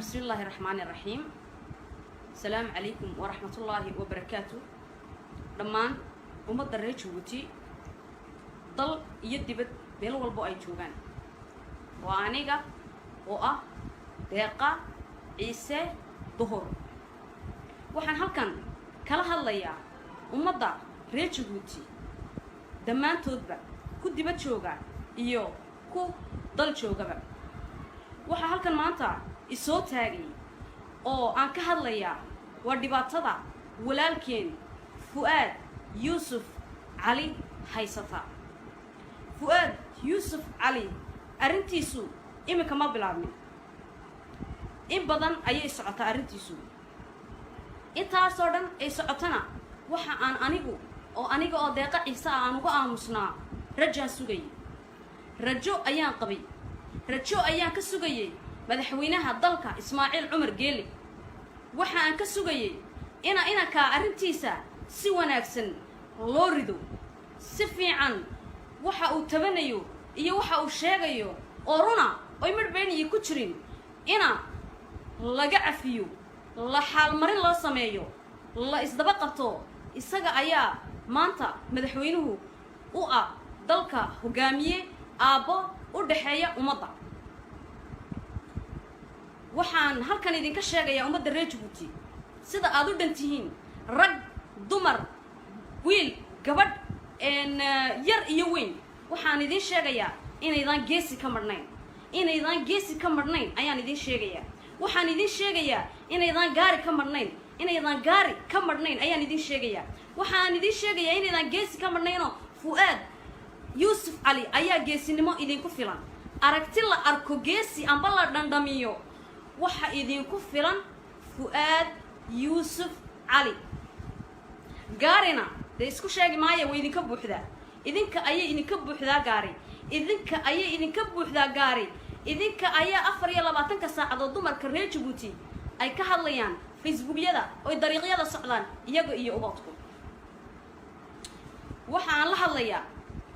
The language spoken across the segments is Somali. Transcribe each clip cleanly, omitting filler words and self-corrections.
بسم الله الرحمن الرحيم. السلام عليكم ورحمة الله وبركاته. دمان ومد الريتش وتي ضل يدبت بيلو والبو أي جوغان وانيغا ديقا عيسى ظهر وحن هلكن كلا هليا ومد ريتش وتي دمان تودبا كو دبت جوغان iyo ku dal joogaba waxa halkan maanta isoo taagay oo aan ka hadlayaa waa dhibaatada walaalkeen Fuad Yusuf Ali haysata. Fuad Yusuf Ali arintiisu imika ma bilaabmin, in badan ayay socotaa arintiisu. Intaas oo dhan ay socotana waxa aan aniga oo deeqa Ciise aan uga aamusnaa rajaan sugay. rajo ayaan qabay, rajo ayaan ka sugayay madaxweynaha dalka Ismaaciil Cumar Geele. waxa aan ka sugayay inaka arintiisa si wanaagsan loo rido, si fiican waxa uu tabanayo iyo waxa uu sheegayo oo runa oo midbeeniye ku jirin ina laga cafiyo, la xaalmarin loo sameeyo, la isdaba qabto. isaga ayaa maanta madaxweynuhu u ah dalka hogaamiye aabo u dhaxeeya umada. waxaan halkan idinka sheegayaa umada reer Djibouti sida aad u dhantihiin, rag, dumar, wiil, gabadh, yar iyo weyn. waxaan idin sheegayaa inaydan geesi ka marnayn, ayaan idin sheegayaa. waxaan idin sheegayaa inaydan gaari ka marnayn, ayaan idin sheegayaa. waxaan idin sheegayaa inaydan geesi ka marnayno Fuad Yusuf Ali ayaa geesinimo idinku filan. aragti la arko geesi amba la dhandhamiyo waxa idinku filan Fuad Yusuf Ali. gaarina de isku sheegi maayo way idinka buuxdaa, idinka ayay idinka buuxdaa gaari, idinka ayaa 24 saacadood dumarka reer Djibouti ay ka hadlayaan facebookyada oo dariiqyada socdaan iyaga iyo ubadku. waxaan la hadlayaa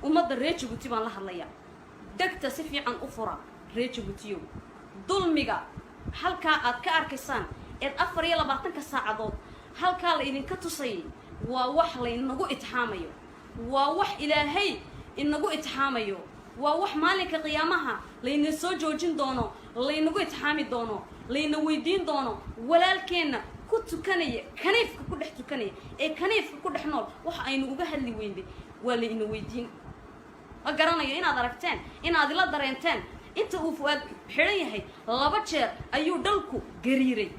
umada reer Djibouti baan la hadlayaa. degta si fiican u fura reer Djibouti. dulmiga halka aad ka arkaysaan ee 24 saacadood halka la idinka tusay waa wax la inagu itixaamayo, waa wax Ilaahay inagu itixaamayo, waa wax maalinka qiyaamaha la ina soo joojin doono, la inagu itixaami doono, la ina weydiin doono. walaalkeena ku tukanaya kaniifka ku dhex tukanaya ee kaniifka ku dhex nool waxa aynu uga hadli weynay waa la ina weydiin. ma garanayo inaad aragteen, inaad la dareenteen inta uu Fuad xiran yahay 2 jeer ayuu dalku gariiray.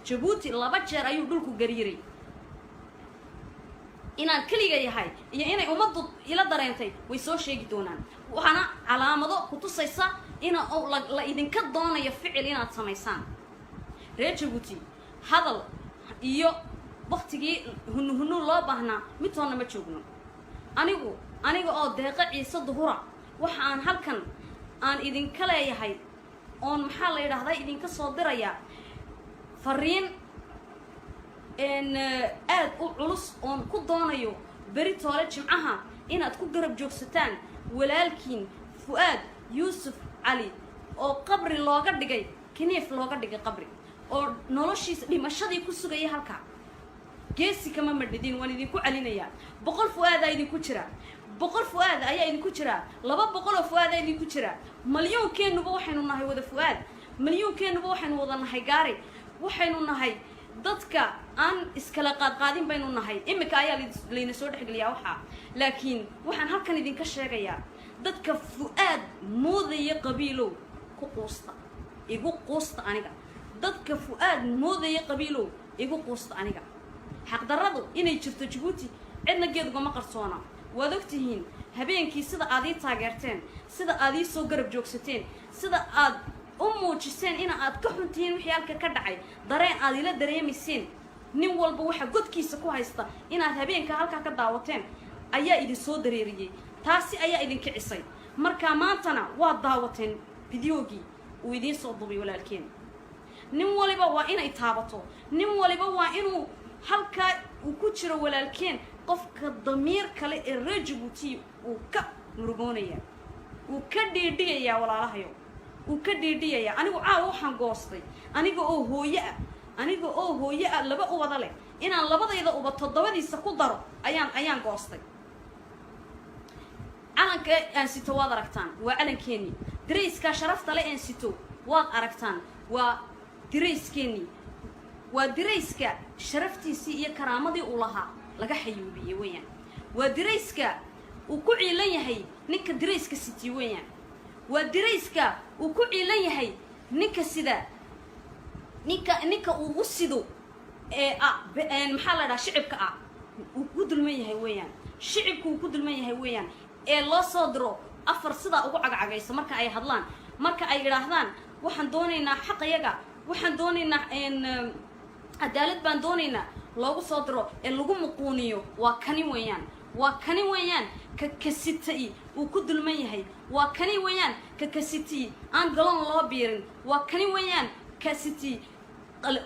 Djibouti 2 jeer ayuu dalku gariiray. inaan kaliya yahay iyo inay umadu ila dareentay way soo sheegi doonaan. waxana calaamado ku tusaysa in la idinka doonayo ficil inaad samaysaan. reer Djibouti hadal iyo waqtigii hunu loo baahnaa midtoona ma joogno. aniga oo deeqa Ciise Duhura waxa aan halkan aan idinka leeyahay oon maxaa la yiraahdaa idinka soo diraya fariin aad u culus oon ku doonayo beri toole jimcaha inaad ku garab joogsataan walaalkiin Fuad Yusuf Ali oo qabri looga dhigay, kaniif looga dhigay qabri, oo noloshiisa dhimashadii ku sugayay halka. geesi kama madhidin waan idinku calinayaa. 100 Fuad ayaa idinku jira, 200 Fuad ayaa idinku jira, milyoonkeenuba waxaynu nahay wada Fuad, milyoonkeenuba waxaynu wada nahay gaari, waxaynu nahay dadka aan iskala qaadqaadin baynu nahay. imika ayaa leena soo dhaxgaliyaa waxa. laakiin waxaan halkan idinka sheegayaa dadka Fuad moodaya qabiilow ku quusta, igu quusta aniga. dadka Fuad moodaya qabiilow igu quusta aniga. xaq darradu inay jirto Djibouti cidna geedga ma qarsoona. waad ogtihiin habeenkii sida aad ii taageerteen, sida aad ii soo garab joogsateen, sida aad u muujiseen in aad ka xuntiin wixii halka ka dhacay, dareen aad ila dareemiseen. nin walba waxa godkiisa ku haysta inaad habeenka halka ka daawateen ayaa idin soo dareeriyay. taasi ayaa idin kicisay. marka maantana waa daawateen fiidiyoogii uu idin soo duubay walaalkeen. nin waliba waa inay taabato, nin waliba waa inuu halka uu ku jiro walaalkeen qofka damiir kale ee reer Djibouti uu ka murugoonaya, uu ka dhiidhiyaya walaalahayo. وكديدية أنا وحن قاصدي أنا هوية لبا وبدله إن لبا إذا وبتضبط دي سكودر أيان قاصدي علنك أنسيتو واد أركتان وعلن كيني دريس كشرفت لا أنسيتو واد أركتان ودريس كيني ودريس كشرفتي سي كرامتي ولها لقى حيوبي وين ودريس وكوعي ليهي نك دريس كسيتي وين ودريس وكوعي ليهي نك سيدا نك ووسدو محل هذا شعبك وكدل ميهي وين شعبك وكدل ميهي وين loo soo diro afar sida ugu cagcagayso marka ay hadlaan marka ay yiraahdaan waxaan doonaynaa xaqayaga waxaan doonaynaa cadaalad baan doonaynaa loogu soo diro lagu muquuniyo waa kani weeyaan ka kasitay uu ku dulman yahay waa kani weeyaan ka kasitay aan galan loo biirin waa kani weeyaan kasitay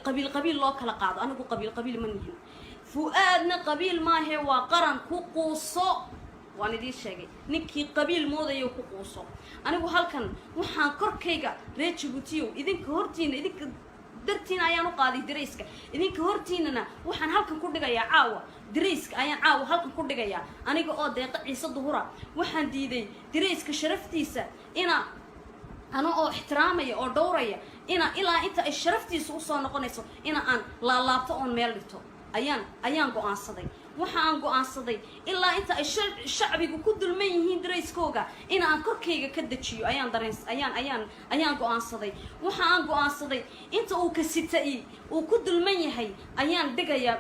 qabiil loo kala qaado anigu qabiil ma nihin fuaadna qabiil ma he waa qaran ku quuso وأنا دي شيء نكى قبيل موضة يوقوصه أنا بحالكن وحن كركيجا ريتش بوتيو إذن كهرتين إذن درتين أيانو قاضي دريسك إذن كهرتيننا وحن هالكن كل جاية عاوة دريسك أيان عاوة هالكن كل جاية أنا جو دقيقة عيسى ظهورا وحن دي دريسك شرفتيسة أنا احترامي أو دوري إلا أنت الشرفتيس وصل نقنيسو أنا لا لابتو أون ميلتو أيان جو أنصدي waxaan go'aansaday ilaa inta ay shacbigu ku dulman yihiin dareyskooga in aan korkeyga ka dajiyo ayaan go'aansaday waxaan go'aansaday inta uu ka sitay uu ku dulman yahay ayaan dhigaya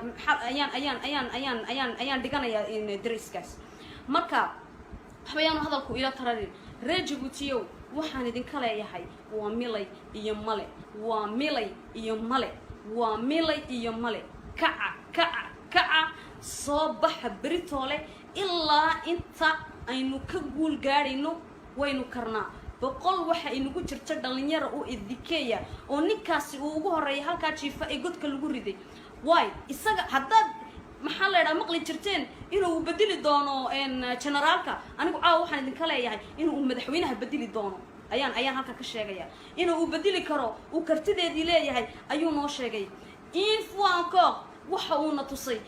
ayaan dhiganaya in dareyskaas marka waxbayaan hadalku ila tararin reejibutiyo waxaan idin kala yahay waa milay iyo male waa milay iyo male waa milay iyo male kaca صباح بريتولة إلا أنت أنو كقول قارينو وينو كرنا بقول واحد إنو كنت ترتد لنيرة أو الذكية أو نكاسي أو جوه رأي هالكاتشي فأيقود كالجوري دي واي إسقى حداد محل هذا مقلي ترتين إنه بديل دانو إن جنرالك أنا بقول واحد نكلا يعني إنه مدحوينها بديل دانو أيان هالك كشيء جاي إنه بديل كرو وكرتدي دي ليه هاي أيون نوشة جاي إن فوانكو وحونا تصي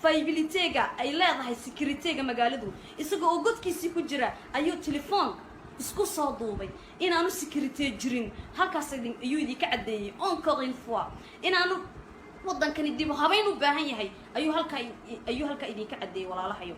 فايبليتيجا أي لا هاي سكرتيجا مقالدو إسقى وجود كيسي كجرا أيو تليفون إسقى صادوبي إن أنا سكرتيجرين هالكاسدين أيودي كعدي أنكر إنفوا إن أنا وضن كان يديبو هبينو باهي هاي أيو هالك إيدي كعدي ولا لا هيو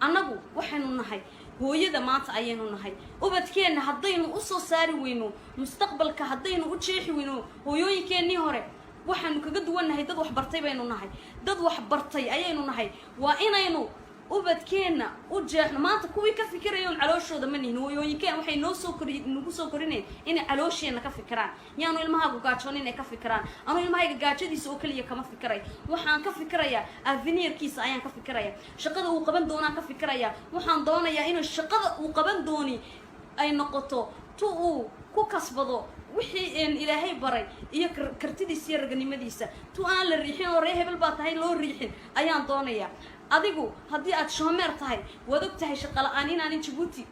أنا بو وحنو نهاي هو يدا مات أيانو نهاي وبتكين هدينو أصو ساري وينو مستقبل كهدينو وتشيح وينو هو يوي كان نهاري waxaan kaga duwanahay dad wax bartay baynu nahay dad wax bartay ayaynu nahay waa inaynu ubadkeena u jeexno maanta kuwii ka fikirayeen calooshooda manihin hooyooyinkeen waxay nagu soo korineen inay caloosheena ka fikiraan yaanu ilmahaagu gaajoon inay ka fikiraan anu ilmahayga gaajadiisa oo kaliya kama fikiray waxaan ka fikirayaa avenirkiisa ayaan ka fikirayaa shaqada uu qaban doonaan ka fikirayaa waxaan doonayaa inuu shaqada uu qaban dooni ay noqoto uu ku kasbado wixii ilaahay baray iyo kartidiisa iyo raganimadiisa aan la riixin oo reer hebel baa tahay loo riixin ayaan doonayaa adigu haddii aad shoomeer tahay wad og tahay shaqo la'aan inaan Djibouti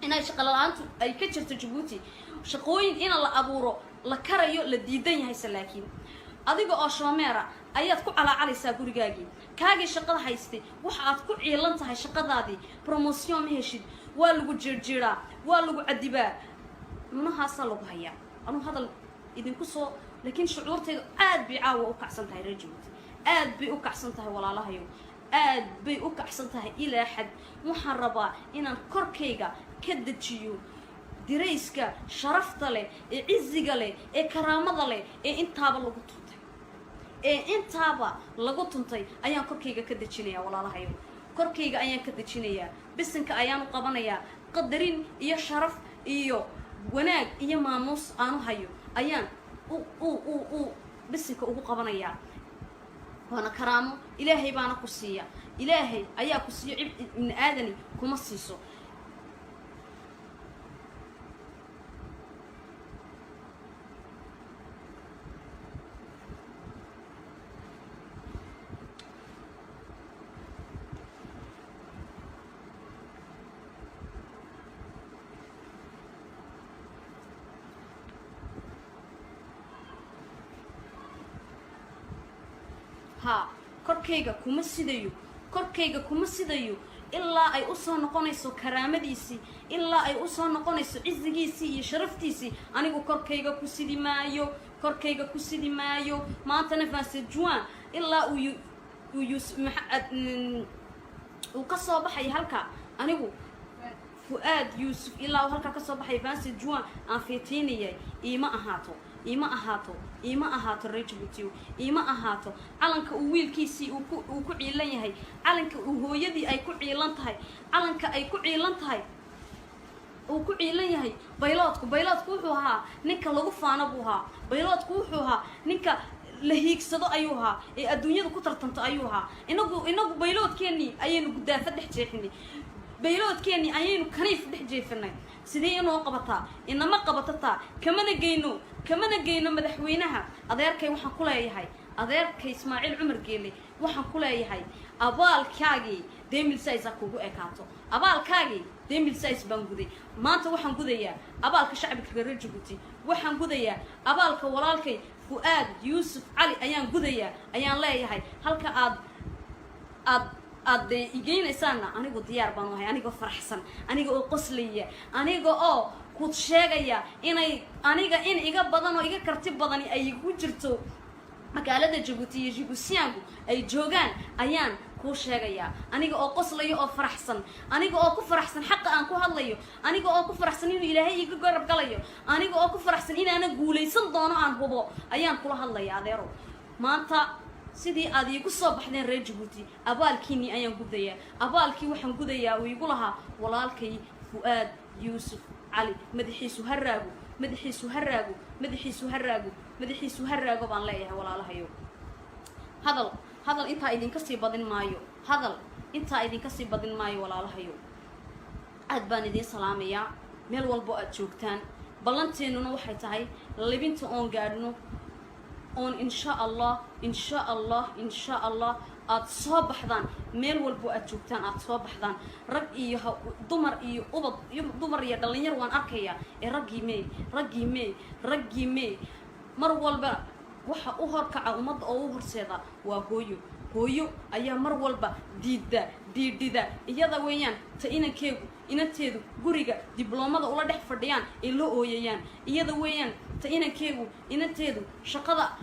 inay shaqo la'aantu ay ka jirto Djibouti shaqooyin in la abuuro la karayo la diidan yahay salaakiin adiga oo shoomeera ayaad ku calaacalaysaa gurigaagii kaagii shaqada haystay waxa aad ku ciilan tahay shaqadaadii promotion ma heshid waa lagu jirjiraa waa lagu cadibaa منها صلوا بهيا أنا هذا إذا كسو لكن شعورتي عاد بيعاو وكعسنتها رجوت عاد بيوكعسنتها ولا الله يوم عاد بيوكعسنتها إلى حد محربة إن كركيجا كدتشيو دريسكا شرفت له عزق له كرامة له إنتابا لقطنتي إنتابا لقطنتي أيام كركيجا كدتشينيا ولا الله يوم كركيجا أيام كدتشينيا بس إنك أيام قبنيا قدرين يا شرف إيو wanaag iyo maamuus aanu hayo ayaan bisinka ugu qabanaya wana karaamo ilaahay baana ku siiya ilaahay ayaa ku siiyo ibn aadani kuma siiso ها korkayga kuma sidayo korkayga kuma sidayo ilaa ay u soo noqonayso karaamadiisii ilaa ay u soo noqonayso cizigiisii iyo sharaftiisii anigu korkayga ku sidi maayo korkayga ku sidi maayo maantana faase juan ilaa uu ka soo baxay halka anigu fuaad yuusuf ilaa uu halka ka soo baxay faase juan aan feeteynayay ima ahaato rajabutiyo ima ahaato calanka uu wiilkiisii uu ku ciilan yahay calanka uu hooyadii ay ku ciilan tahay calanka ay ku ciilan tahay uu ku ciilan yahay bayloodku wuxuu ahaa ninka lagu faano buu ahaa bayloodku wuxuu ahaa ninka la hiigsado ayuu ahaa ee adduunyada ku tartanto ayuu ahaa inagu bayloodkeennii ayaynu gudaafa dhex jeexinay bayloodkeennii ayaynu kaniif dhex jeefinay sidee inoo qabataa inama qabatataa kamana geyno madaxweynaha adeerkay waxaan ku leeyahay adeerkay ismaaciil cumar geele waxaan ku leeyahay abaalkaagii demilsaysa kugu ekaato abaalkaagii demilsays baan guday maanta waxaan gudayaa abaalka shacbiga reer Jabuuti waxaan gudayaa abaalka walaalkay fuaad yuusuf cali ayaan gudayaa ayaan leeyahay halka aad igeynaysana anigu diyaar baan ahay aniga faraxsan aniga oo qoslaya aniga oo ku sheegaya inay aniga in iga badan oo iga karti badan ay igu jirto magaalada Jabuuti iyo Jibuutiyaanku ay joogaan ayaan ku sheegaya aniga oo qoslayo oo faraxsan aniga oo ku faraxsan xaq aan ku hadlayo aniga oo ku faraxsan inuu Ilaahay iga garab galayo aniga oo ku faraxsan inaana guuleysan doono aan hubo ayaan kula hadlaya adeero maanta sidii aad igu soo baxdeen reer Jabuuti abaalkiini ayaan gudayaa abaalkii waxaan gudayaa oo igu lahaa walaalkay fuaad yuusuf cali madaxiisu haraago baan leeyahay walaalahayo hadal intaa idinka sii badin maayo walaalahayo aad baan idin salaamayaa meel walbo aad joogtaan ballanteennuna waxay tahay libinta oon gaadhno oon insha allah aad soo baxdaan meel walbo aad joogtaan aad soo baxdaan rag iyo dumar iyo ubad iyo dumar iyo dhalinyar waan arkayaa ee raggii mee mar walba waxa u horkaca ummadda oo u horseeda waa hooyo ayaa mar walba diidida iyada weeyaan ta inanteedu guriga dibloomada ula dhex fadhiyaan ee loo ooyayaan iyada weeyaan ta inanteedu shaqada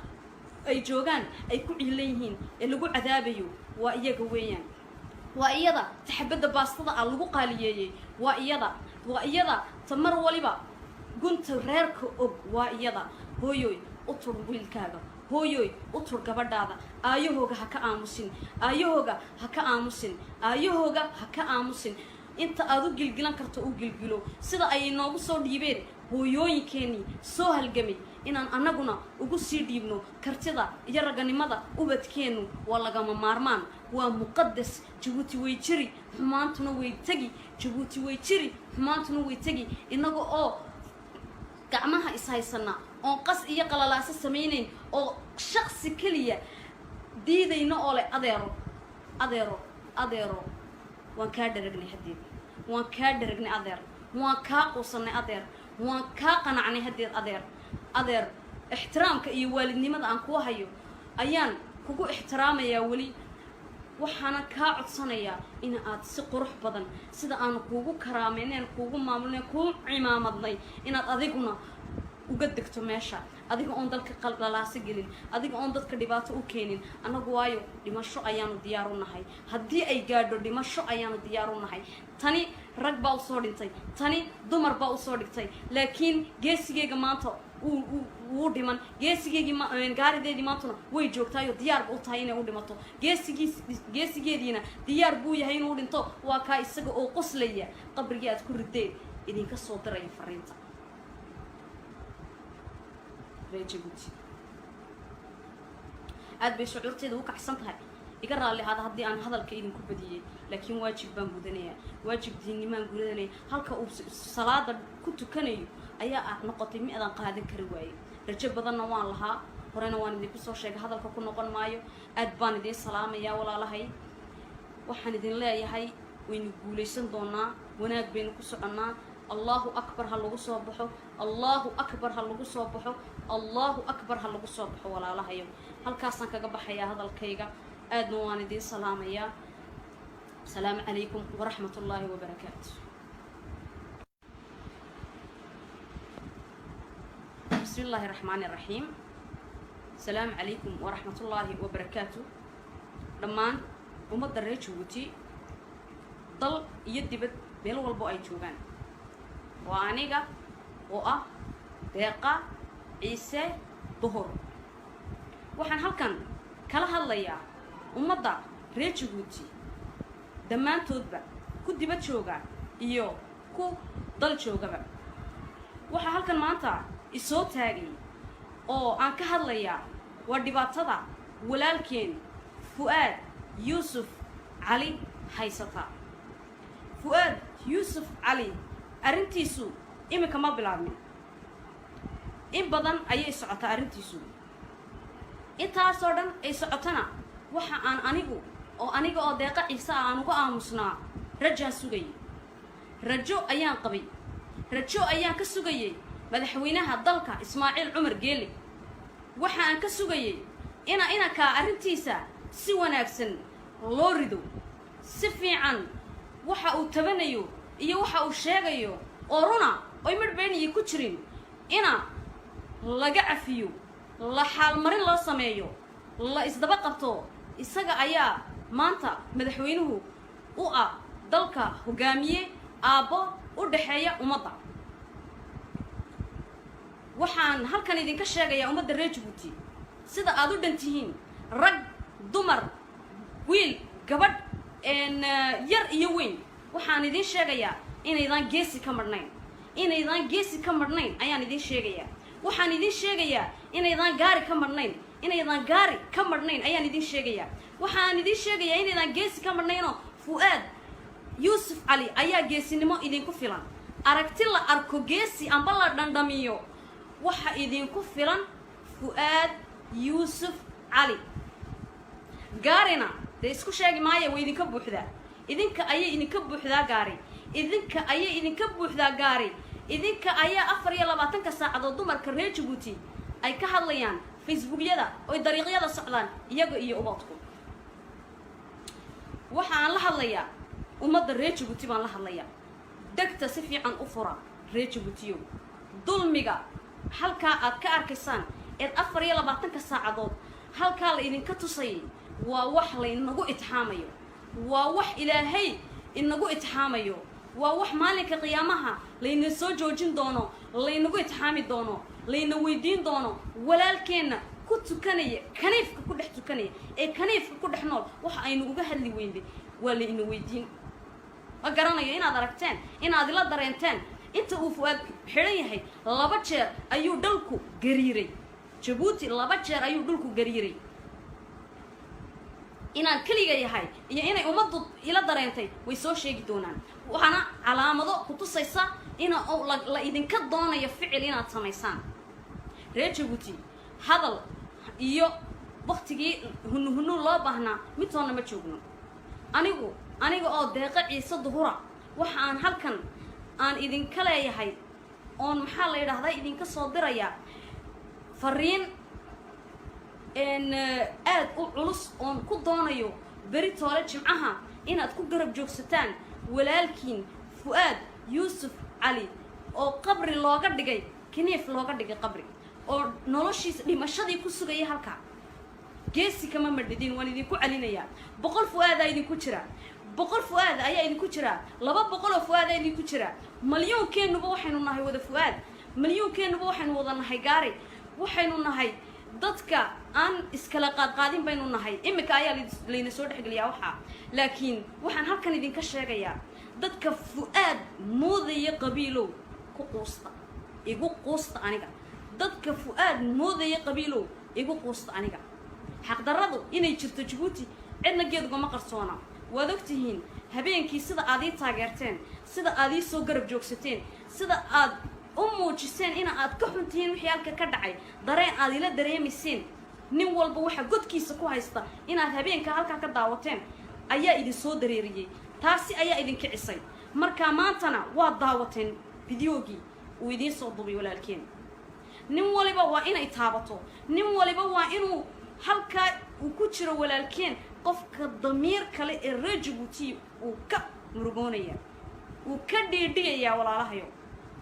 ay joogaan ay ku ciilan yihiin ee lagu cadaabayo waa iyaga weeyaan waa iyada taxabada baastada lagu qaaliyeeyay waa iyada ta mar waliba gunta reerka og waa iyada hooyoy u tur wiilkaaga hooyoy u tur gabadhaada aayahooga ha ka aamusin inta aad u gilgilan karto u gilgilo sida ay noogu soo dhiibeen hooyooyinkeenii soo halgamay inaan annaguna ugu sii dhiibno kartida iyo raganimada ubadkeennu waa lagama maarmaan waa muqadas Jabuuti way jiri xumaantuna way tagi inaga oo gacmaha ishaysana oo qas iyo qalalaasa sameeyeen oo shakhsi kaliya diidayna oo leh adeero waan kaa dharagnay hadeed waan kaa dharagnay adeer waan kaa quusanay adeer waan kaa qanacnay hadeed adeer ixtiraamka iyo waalidnimada aan ku hayo ayaan kugu ixtiraamayaa wali waxaana kaa codsanayaa in aad si qurux badan sida aan kuugu karaameyneen kuugu maamulnay kuugu cimaamadnay inaad adiguna uga degto meesha adiga oon dalka qalalaasa gelin adiga oon dadka dhibaato u keenin anagu waayo dhimasho ayaanu diyaar u nahay haddii ay gaadho dhimasho ayaanu diyaar u nahay tani rag baa usoo dhintay tani dumar baa usoo dhigtay laakiin geesigeyga maanta wuu dhiman geesigeygii gaarideedii maantuna way joogtaayo diyaar ba u tahay inay u dhimato geesigeediina diyaar buu yahay inuu dhinto waa kaa isaga oo qoslaya qabrigii aad ku rideen idinka soo diraya fariinta Jabuuti aad bay shucuurteeda u kacsan tahay iga raali ahaada haddii aan hadalka idinku badiyay laakiin waajib baan gudanayaa waajib diinimaan gudanaya halka uu salaada ku tukanayo ayaa aad noqotay midan qaadan kari waayay rajo badanna waan lahaa horena waan idinku soo sheegay hadalka ku noqon maayo aad baan idin salaamayaa walaalahay waxaan idin leeyahay waynu guuleysan doonaa wanaag baynu ku soconaa الله أكبر هاللغو صبحه الله أكبر هاللغو صبحه الله أكبر هاللغو صبحه ولا الله يوم هالكاسنا كجبح يا هذا الكيجا أدنوان دي سلام يا السلام عليكم ورحمة الله وبركاته. بسم الله الرحمن الرحيم. السلام عليكم ورحمة الله وبركاته. لما ومد الريتش وتي ضل يدبت بيل والبو أي جوجان وأنيجا دقة عيسى ظهر وحن هالكن كلا هالليا ومد ريتش وتي دمان تودبا كدبت شوجا إيو كو ضل شوجا وحن هالكن مانتا الصوت هاجي أو عن كهالليا ودباتها ولكن فؤاد يوسف علي هيستا فؤاد يوسف علي أرنتيسو إما كما بلعمي إن بدن أي سعطة أرنتيسو إنت أصلاً أي سعطنا وح عن أنيجو أو دقة عيسى عنو أمسنا رجع سجي رجو أيام قبي رجو أيام كسجي مدحوينها ضلك إسماعيل عمر جيلي وح عن كسجي إنا كأرنتيسا سوى نفسن لوردو سفي عن وح أو تبنيو إيه وح أو شاقيو أورونا أيمر بيني يكترين إنا لقع فيو لا حال مرين لا سمايو لا إصدبقتو إسقى أيا مانتا مدحوينه وأ ضلك هجامية أبا ودحية ومطع وحان هل كان يدين كشاقيا ومد الرجبوتي سيدا أدو دنتيهين رج دمر ويل قبل إن ير يوين وحان يدين شاقيا إن يدان جيسي كمرنين إن يدان جيسي كمرنين أيان يدين شاقيا وحان يدين شاقيا إن يدان غاري كمرنين إن يدان غاري كمرنين أيان يدين شاقيا وحان يدين شاقيا إن يدان جيسي كمرنينو فؤاد يوسف علي أيا جيسي نمو إدين كفلان أركتلا أركو جيسي أمبالا دنداميو وحا إدين كفلان فؤاد يوسف علي قارنا ده اسكو شاقي مايا ويدين كبوحدا إذنك أيا إدين كبوحدا قاري إذنك أيا إدين كبوحدا قاري إذنك أيا أفر يلا باتنك ساعة دمر كرهي جبوتي أي كهاليان فيسبوك يدا أو طريق يدا سعدان إياقو إيا أباطكم وحا عن لحاليا ومد الريتش جبوتي بان لحاليا دكتا سفي عن أفرا ريتش جبوتيو ظلميقا halka aad ka arkaysaan ee afar iyo 20 saacadood halka la idin ka tusay waa wax la inagu itixaamayo waa wax ilaahay inagu itixaamayo waa wax maalinka qiyaamaha la ina soo joojin doono la inagu itixaami doono la ina weydiin doono walaalkeena ku tukanaya kaniifka ku dhex tukanaya ee kaniifka ku dhex nool waxa aynu uga hadli weynday waa la ina weydiin ma garanayo inaad aragteen inaad ila dareenteen inta uu Fuad xiran yahay laba jeer ayuu dalku gariiray Djibouti laba jeer ayuu dalku gariiray inaan kaliya yahay iyo inay umadu ila dareentay way soo sheegi doonaan waxana calaamado ku tusaysa ina la idinka doonayo ficil inaad sameysaan reer Djibouti hadal iyo waqtigii hunu loo baahnaa midtoona ma joogno anigu oo deeqa ciise duhura waxa aan halkan aan idin kale yahay oon maxaa la yiraahdaa idin ka soo diraya fariin aad u culus oon ku doonayo beri toole jimcaha inaad ku garab joogsataan walaalkiin Fuad Yusuf Ali oo qabri looga dhigay kiniif looga dhigay qabri oo noloshiisa dhimashadii ku sugay halka geesi kama madidin waan idin ku calinaya 100 Fuad ay idin ku jira 100 Fuad ayaa idin ku jira 200 Fuad ay idin ku jira مليونكeenuba waxaynu nahay wada Fuad مليونكeenuba waxaynu wada nahay gaari waxaynu nahay dadka aan iskala qaadqaadin baynu nahay imika ayaa leena soo dhaxgaliyaa waxa laakiin waxaan halkan idin ka sheegayaa dadka Fuad moodaya qabiilo ku quusta igu quusta aniga dadka Fuad moodaya qabiilo igu quusta aniga xaq darradu inay jirto Djibouti cidna geedgo ma qarsoona waad ogtihiin habeenkii sida aad ii taageerteen sida aad ii soo garab joogsateen sida aad u muujiseen in aad ka xuntiin wixii halka ka dhacay dareen aad ila dareemiseen nin walba waxa godkiisa ku haysta inaad habeenka halka ka daawateen ayaa idin soo dareeriyay taasi ayaa idin kicisay marka maantana waa daawateen فيديوغي ويدين صوبي ولا الكين nin waliba waa inay taabato nin waliba waa inuu halka uu ku jiro walaalkeen qofka damiir kale ee Djibouti uu ka murugoonaya uu ka dhiidhiyaya walaalahayo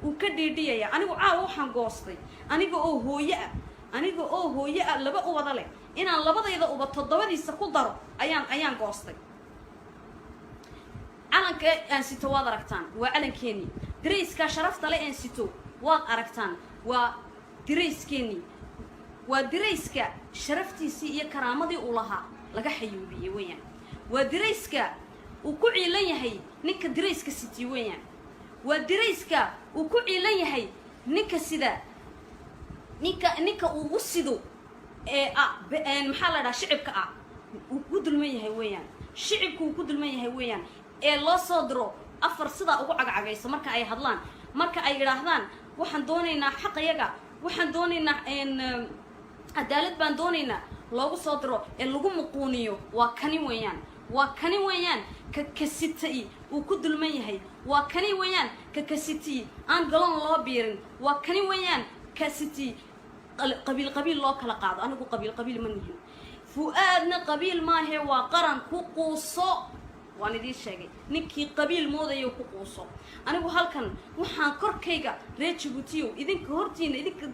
uu ka dhiidhiyaya anigu waxaan goostay aniga oo hooyo ah laba ubada leh inaan labadayda uba todobadiisa ku daro ayaan goostay calanka aan sito waad aragtaan waa calankeeni dareyska sharafta leh aan sito waad aragtaan waa دريسكني ودريسكا شرفتيسي يا كرامتي ولها لقى حيوبي وين ودريسكا وكوعي ليهي نك دريسكا ستي وين ودريسكا وكوعي ليهي نك سدا نك ووسدو محل شعبك وكودل ميهي وين شعبك وكودل ميهي وين لا صدرو أفر صدا وقعقعيس مركا أي هضلان مركا أي راهدان waxaan doonaynaa xaqayaga waxaan doonaynaa cadaalad baan doonaynaa loogu soo diro ee lagu muquuniyo waa kani weeyaan ka kasitay uu ku dulman yahay waa kani weeyaan ka kasitay aan galon loo biirin waa kani weeyaan kasitay qabiil loo kala qaado anigu qabiil ma nihin fuaadna qabiil ma ahe waa qaran ku quuso waan idin sheegay ninkii qabiil moodayo ku quuso anigu halkan waxaan korkayga reer Djibouti idinka hortiina idinka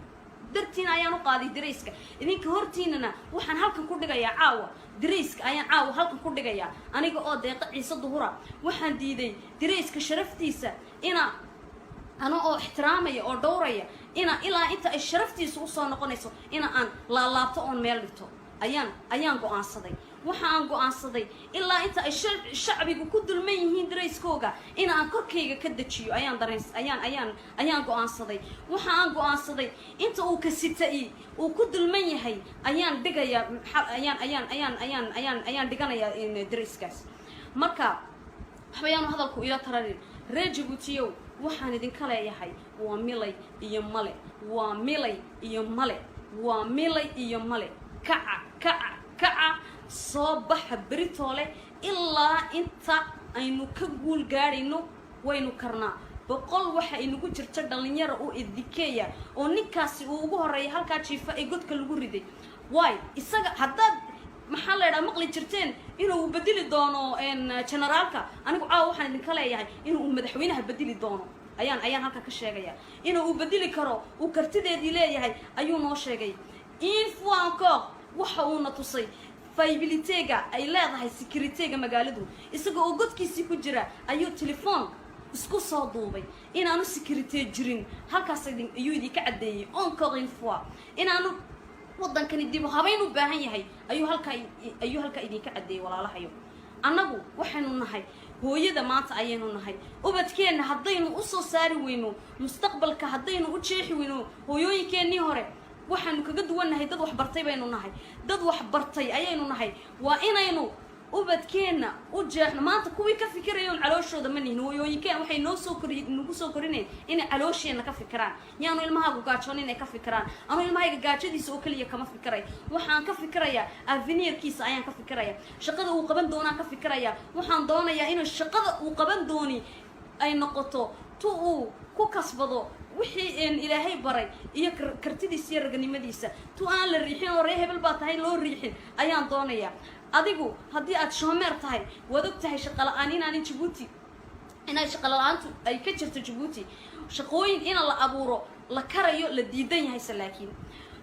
dartiina ayaan u qaaday dareyska idinka hortiinana waxaan halkan ku dhigayaa caawa dareyska ayaan caawa halkan ku dhigayaa aniga oo deeqa ciise duhura waxaan diiday dareyska sharaftiisa ana oo ixtiraamaya oo dhowraya ilaa inta ay sharaftiisa u soo noqonayso aan laalaabto oon meel dhigto ayaan go'aansaday waxaan go'aansaday ilaa inta ay shacbigu ku dulman yihiin dareyskooga aan korkayga ka dajiyo ayaan go'aansaday waxaan go'aansaday inta uu ka sitay uu ku dulman yahay ayaan dhigaya ayaan dhiganayaa dareyskaas marka waxbayaan hadalku ila tararin reer Djibouti waxaan idinka leeyahay waa milay iyo male waa milay iyo male waa milay iyo male kaca soo baxa Britole ilaa inta aynu ka guul gaarayno waynu karnaa boqol waxa inagu jirta dhalinyaro oo idikeeya oo ninkaasi uu ugu horeeyay halka jiifa ee godka lagu riday way isaga haddaad maxaa la yiraahdaa maqli jirteen inuu bedeli doono generaalka anigu waxaan idinka leeyahay inuu madaxweynaha bedeli doono ayaan halka ka sheegaya inuu bedeli karo uu kartideedii leeyahay ayuu noo sheegay in fois encore waxa uu na tusay faybiliteega ay leedahay securityga magaaladu isagoo oo godkiisii ku jira ayuu telefoon isku soo duubay inaanu security jirin halkaas ayuu idinka cadeeyay encore une fois inaanu wadankani dib habayn u baahan yahay ayuu halka idinka cadeeyay walaalahayo annagu waxaanu nahay hooyada maanta ayaynu nahay ubadkeena haddaynu u soo saari weyno mustaqbalka haddaynu u jeexi weyno hooyooyinkeenii hore waxaanu kaga duwanahay dad wax bartay baynu nahay dad wax bartay ayaynu nahay waa inaynu ubadkeena u jeexno maanta kuwii ka fikirayeen calooshooda ma nihin hooyooyinkeen waxay nagu soo korineen inay caloosheena ka fikiraan yaanu ilmahaagu gaajoon inay ka fikiraan anu ilmahayga gaajadiisa oo kaliya kama fikiray waxaan ka fikirayaa avenirkiisa ayaan ka fikirayaa shaqada uu qaban doonaan ka fikirayaa waxaan doonayaa inuu shaqada uu qaban dooni ay noqoto uu ku kasbado wixii ilaahay baray iyo kartidiisa iyo raganimadiisa aan la riixin oo reer hebel baa tahay loo riixin ayaan doonayaa adigu haddii aad shoomeer tahay waad og tahay shaqo la'aan inaan Djibouti inay shaqo la'aantu ay ka jirto Djibouti shaqooyin in la abuuro la karayo la diidan yahay laakiin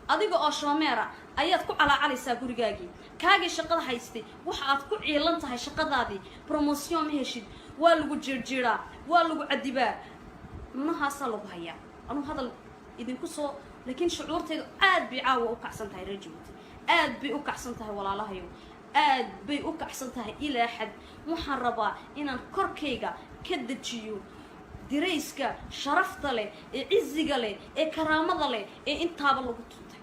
adiga oo shoomeera ayaad ku calaacalaysaa gurigaagii kaagii shaqada haystay waxa aad ku ciilan tahay shaqadaadii promotion ma heshid waa lagu jirjiraa waa lagu cadibaa نهاس الله بهيا أنا هذا إذا كسو لكن شعورتي عاد بيعاو أكعسنتها رجوتي عاد بيأكعسنتها ولا الله يوم عاد بيأكعسنتها إلى حد محربة إن الكركيجا كدتشيو دريسكا شرفت له عزق له كرامة له إنتابا لقطنتي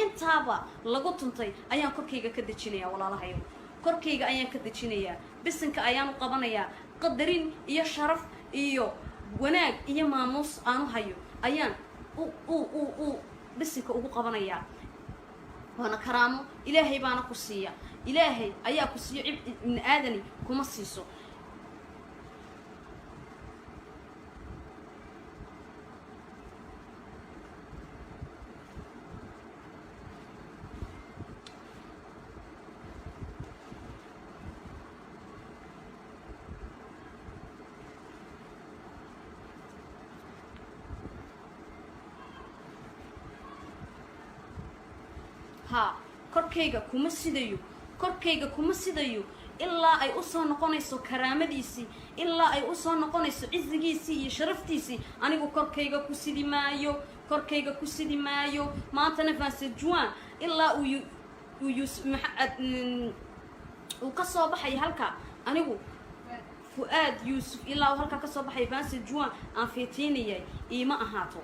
إنتابا لقطنتي أيام كركيجا كدتشينيا ولا الله يوم كركيجا أيام كدتشينيا بس إنك أيام قبنيا قدرين يا شرف إيو wanaag iyo maamuus aanu hayo ayaan bisinka ugu qabanaya wana karaamo ilaahay baana ku siiya ilaahay ayaa ku siiyo ibn aadani kuma siiso ها korkayga kuma sidayo korkayga kuma sidayo ilaa ay u soo noqonayso karaamadiisii ilaa ay u soo noqonayso cizigiisii iyo sharaftiisii anigu korkayga ku sidi maayo korkayga ku sidi maayo maantana Vansejuan ilaa uu ka soo baxay halka anigu Fuad Yusuf ilaa halka ka soo baxay Vansejuan aan feetinayay ima ahaato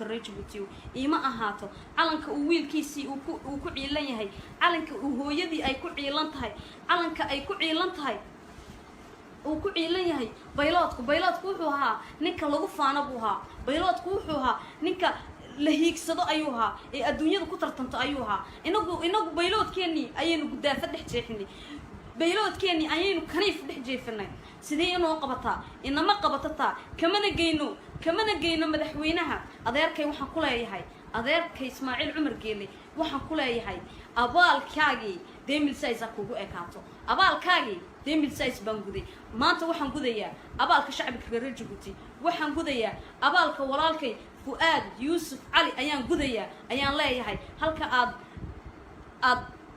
Rajbuti ima ahaato calanka uu wiilkiisii uu ku ciilan yahay calanka uu hooyadii ay ku ciilan tahay calanka ay ku ciilan tahay uu ku ciilan yahay bayloodku wuxuu ahaa ninka lagu faano buu ahaa bayloodku wuxuu ahaa ninka la hiigsado ayuu ahaa ee adduunyada ku tartanto ayuu ahaa inagu bayloodkeennii ayaynu gudaafa dhex jeexinay bayloodkeennii ayaynu kaniif dhex jeefanay sidee inoo qabataa inama qabatataa kamana geyno madaxweynaha adeerkay waxaan ku leeyahay adeerkay Ismaaciil Cumar Geele waxaan ku leeyahay abaalkaagii deemilsays kugu ekaato abaalkaagii deemilsays baan guday maanta waxaan gudayaa abaalka shacabka reer Djibouti waxaan gudayaa abaalka walaalkay Fuad Yusuf Ali ayaan gudayaa ayaan leeyahay halka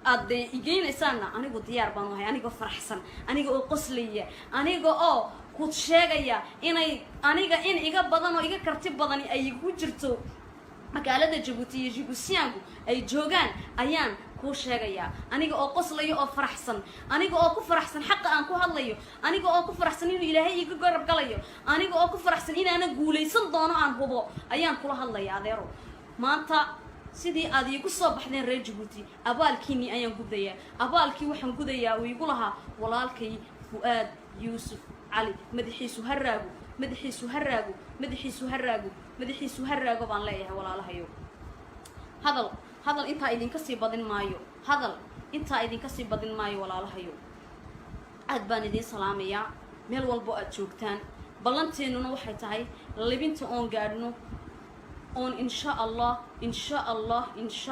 aad igeenaysaana anigu diyaar baan ahay aniga faraxsan aniga oo qoslaya aniga oo ku sheegaya inay aniga in iga badan oo iga karti badan ay igu jirto magaalada Djibouti iyo Djiboutianku ay joogaan ayaan ku sheegaya aniga oo qoslayo oo faraxsan aniga oo ku faraxsan xaq aan ku hadlayo aniga oo ku faraxsan inuu Ilaahay iga garab galayo aniga oo ku faraxsan inaana guuleysan doono aan hubo ayaan kula hadlaya adeero maanta sidii aad igu soo baxdeen reer Djibouti abaalkiini ayaan gudayaa abaalkii waxaan gudayaa uu igu lahaa walaalkay Fuad Yusuf Ali madaxiisu haraago baan leeyahay walaalahayo hadal inta idinka sii badin maayo walaalahayo aad baan idin salaamayaa meel walbo aad joogtaan ballanteennuna waxay tahay libinta oon gaadhno oon insha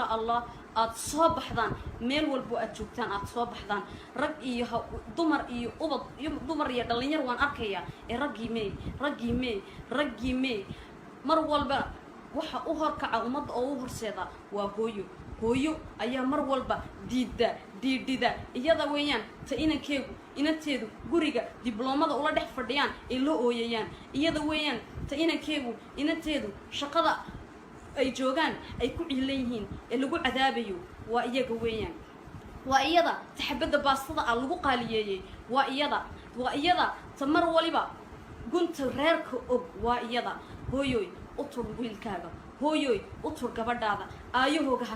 Allah aad soo baxdaan meel walbo aad joogtaan aad soo baxdaan rag iyo dumar iyo ubad iyo dumar iyo dhalinyar waan arkayaa ee raggii may mar walba waxa u horkaca ummadda oo u horseeda waa hooyo ayaa mar walba diidida iyada weeyaan ta inanteedu guriga dibloomada ula dhex fadhiyaan ee loo ooyayaan iyada weeyaan ta inanteedu shaqada ay joogaan ay ku ciilan yihiin ee lagu cadaabayo waa iyaga weeyaan waa iyada taxabada baastada lagu qaaliyeeyay waa iyada ta mar waliba gunta reerka og waa iyada hooyoy u tur wiilkaaga hooyoy u tur gabadhaada aayahooga ha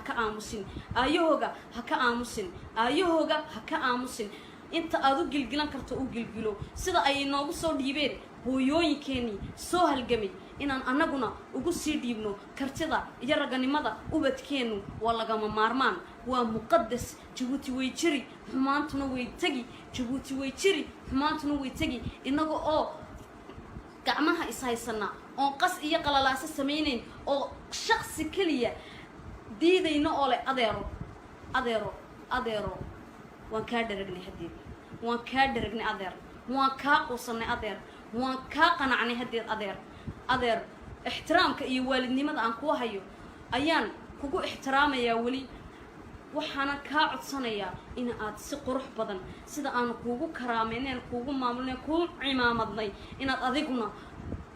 ka aamusin inta aad u gilgilan karto u gilgilo sida ay noogu soo dhiibeen hooyooyinkeennii soo halgamay inaan annaguna ugu sii dhiibno kartida iyo raganimada ubadkeennu waa lagama maarmaan waa muqadas Djibouti way jiri xumaantuna way tegi inaga oo gacmaha ishaysana oo qas iyo qalalaasa sameeyeen oo shakhsi kaliya diidayna oo leh adeero waan ka dharagnay hadeed waan ka dharagnay adeer waan ka quusanay adeer waan ka qanacnay hadeed adeer ixtiraamka iyo waalidnimada aan ku hayo ayaan kugu ixtiraamayaa wali waxaana ka codsanayaa in aad si qurux badan sida aan kuugu karaameyneen kuugu maamulneen kuugu cimaamadnay inaad adiguna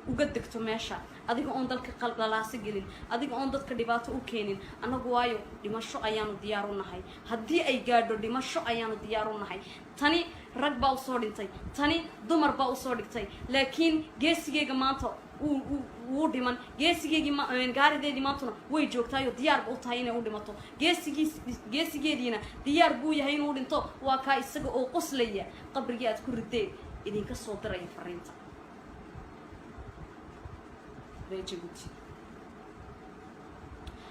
uga degto meesha adiga oon dalka qalqalaasa gelin adiga oon dadka dhibaato u keenin anagu waayo dhimasho ayaanu diyaar u nahay haddii ay gaadho dhimasho ayaanu diyaar u nahay tani rag baa u soo dhintay tani dumar baa u soo dhigtay laakiin geesigeyga maanta uu dhiman gaarideedii maantuna way joogtaayo diyaar u tahay inay u dhimato geesigeediina diyaar buu yahay inuu dhinto waa kaa isaga oo qoslaya qabrigii aad ku rideen idinka soo diraya fariinta Djibouti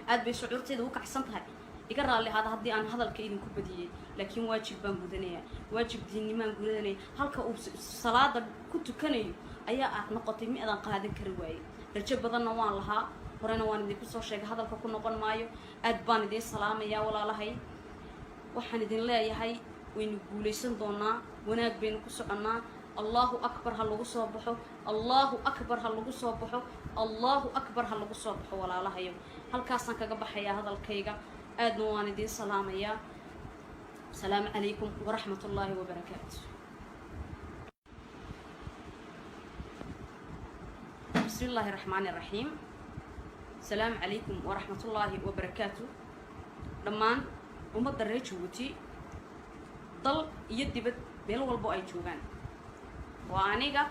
aad bay shucuurteedu u kacsan tahay iga raalli haddii aan hadalka idinku badiyay laakiin waajib baan gudanayaa waajib diinimaan gudanaya halka uu salaada ku tukanayo ayaa noqotay midan qaadan kari waayay rajo badanna waan lahaa horena waan idinku soo sheegay hadalka ku noqon maayo aad baan idin salaamayaa walaalahay waxaan idin leeyahay waynu guuleysan doonaa wanaag baynu ku soconaa الله أكبر هاللغو صوبحو الله أكبر هاللغو صوبحو allahu akbar ha lagu soo baxo walaalahayo halkaasaan kaga baxayaa hadalkayga aadna waan idiin salaamayaa السلام عليكم ورحمة الله وبركاته. بسم الله الرحمن الرحيم. السلام عليكم ورحمة الله وبركاته. دمان ومدى الرجوتي ضل يدبت بيل والبو أي جوغان وانيغا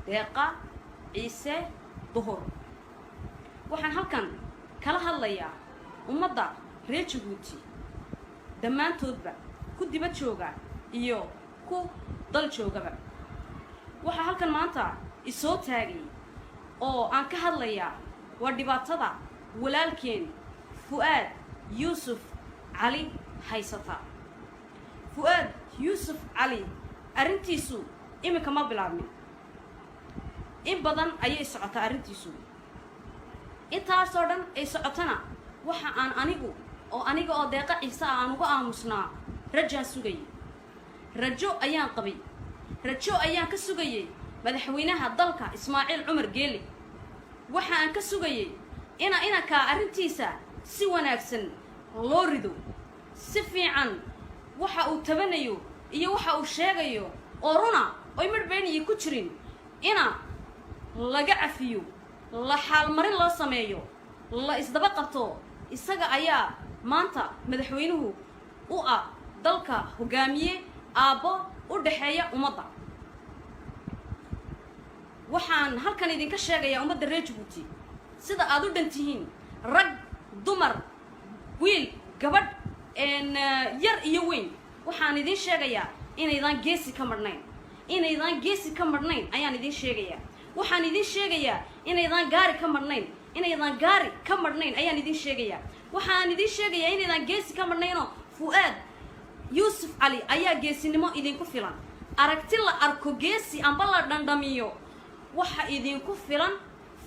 ديقا عيسى ظهور وحن هلكن كلا هليا ومدى الرجوتي dhammaantoodba ku dibad jooga iyo ku dal joogaba waxa halkan maanta isoo taagay oo aan ka hadlayaa waa dhibaatada walaalkeen Fuad Yusuf Ali haysata. Fuad Yusuf Ali arintiisu imika ma bilaabmin, in badan ayay socotaa arintiisu. intaasoo dhan ay socotana waxa aan aniga oo deeqa ciise aan uga aamusnaa rajaan sugay, rajo ayaan qabay, rajo ayaan ka sugayay madaxweynaha dalka Ismaaciil Cumar Geele. waxa aan ka sugayay inaka arintiisa si wanaagsan loo rido, si fiican waxa uu tabanayo iyo waxa uu sheegayo oo runa oo midbeeniyi ku jirin ina laga cafiyo, la xaalmarin loo sameeyo, la isdaba qabto. isaga ayaa maanta madaxweynuhu u dalka hogaamiye aabo u dhaxeeya ummadda. waxaan halkan idinka sheegayaa ummadda reer Jabuuti sida aad u dhantihiin, rag, dumar, wiil, gabadh, yar iyo weyn. waxaan idin sheegayaa inaydan geesi ka marnayn, ayaan idin sheegayaa. waxaan idin sheegayaa inaydan gaari ka marnayn, ayaan idin sheegayaa. waxaan idin sheegayaa inaydan geesi ka marnayno Fuad Yusuf Ali ayaa geesinimo idinku filan. aragti la arko geesi amba la dhandhamiyo waxa idinku filan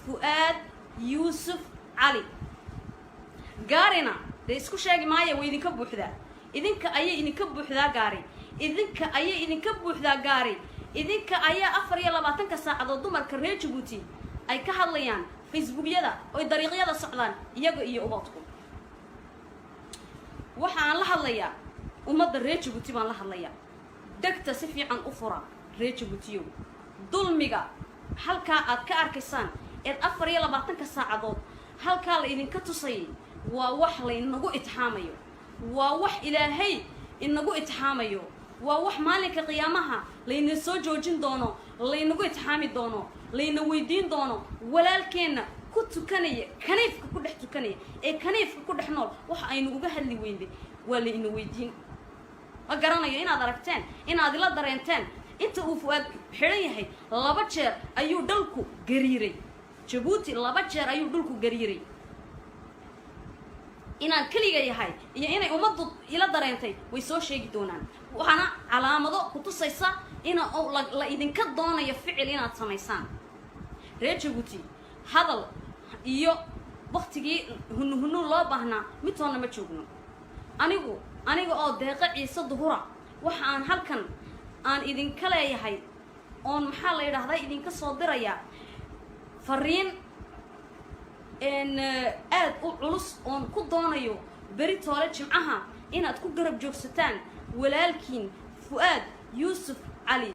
Fuad Yusuf Ali. gaarina de isku sheegi maayo way idinka buuxdaa, idinka ayay idinka buuxdaa gaari, idinka ayaa 24 saacadood dumarka reer Jabuuti ay ka hadlayaan facebookyada oo dariiqyada socdaan iyaga iyo ubadku. waxaan la hadlayaa ummadda reer Jabuuti baan la hadlayaa. degta si fiican u fura reer Jabuutiyo. dulmiga halka aad ka arkaysaan 24 saacadood halka la idinka tusay waa wax la inagu itixaamayo, waa wax Ilaahay inagu itixaamayo, waa wax maalinka qiyaamaha la ina soo joojin doono, la inagu itixaami doono, la ina weydiin doono. walaalkeena ku tukanaya kaniifka ku dhex tukanaya ee kaniifka ku dhex nool waxa aynu uga hadli weynay waa la ina weydiin. ma garanayo inaad aragteen, inaad ila dareenteen inta uu Fuad xiran yahay 2 jeer ayuu dalku gariiray. Jabuuti 2 jeer ayuu dalku gariiray. inaan kaliga yahay iyo inay ummaddu ila dareentay way soo sheegi doonaan. waxana calaamado ku tusaysa ina la idinka doonayo ficil inaad samaysaan. reer Jabuuti hadal iyo waqtigii hunu loo baahnaa midtoona ma joogno. aniga oo deeqa ciise duhura waxa aan halkan aan idinka leeyahay oon maxaa la yiraahdaa idinka soo diraya fariin aad u culus oon ku doonayo beri toole jimcaha inaad ku garab joogsataan walaalkiin Fuad Yusuf Ali.